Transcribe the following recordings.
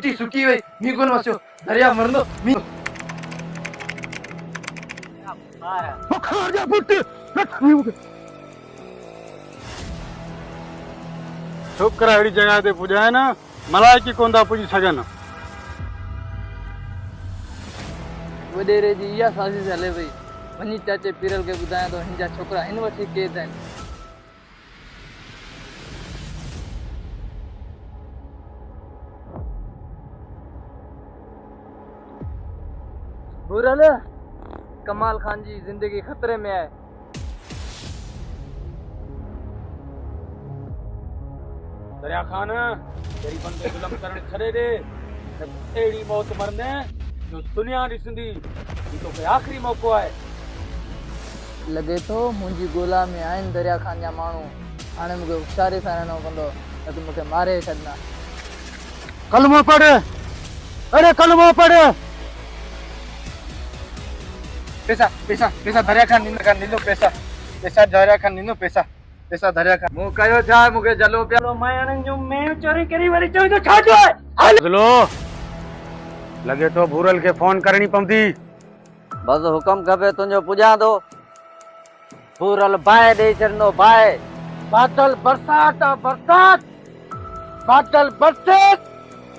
मिट्टी सुकी हुई मी कोन मस्यो दरिया मरनो मी खार जा पुट छोकरा अड़ी जगह ते पुजाए ना मलाइकी कोंदा पुजी सगन वडेरे जी या साजिश हले भई वनी चाचे पीरल के बुधाया तो हिंजा छोकरा इन वठी के तन बुरल कमाल खान जी जिंदगी खतरे में है। दरिया खान तेरी बंदे जुल्म करने छड़े दे एड़ी मौत मरने जो दुनिया ॾिसंदी ये तो आखिरी मौको है। लगे तो मुंजी गोला में आइन दरिया खान जा मानू हाने मुके होशियारी सां रहणो पवंदो न त मुके मारे छॾना। कलमो पढ़ अरे कलमो पढ़ पैसा पैसा पैसा दरिया खान नींदो पैसा पैसा दरिया खान नींदो पैसा पैसा दरिया खान मु कयो छा मुके जलो प्यालो मायणन जो मैं चोरी करी वरी चोई तो छा जो है लो लगे तो भूरल के फोन करनी पवंदी। बस हुकम खपे तुंजो पुजा दो भूरल बाए दे छॾंदो बाए बादल बरसात बरसात बादल बरसात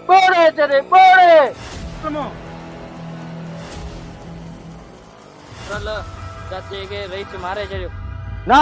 बोड़े चले बोड़े चल चाचे के रईस मारे छॾियो ना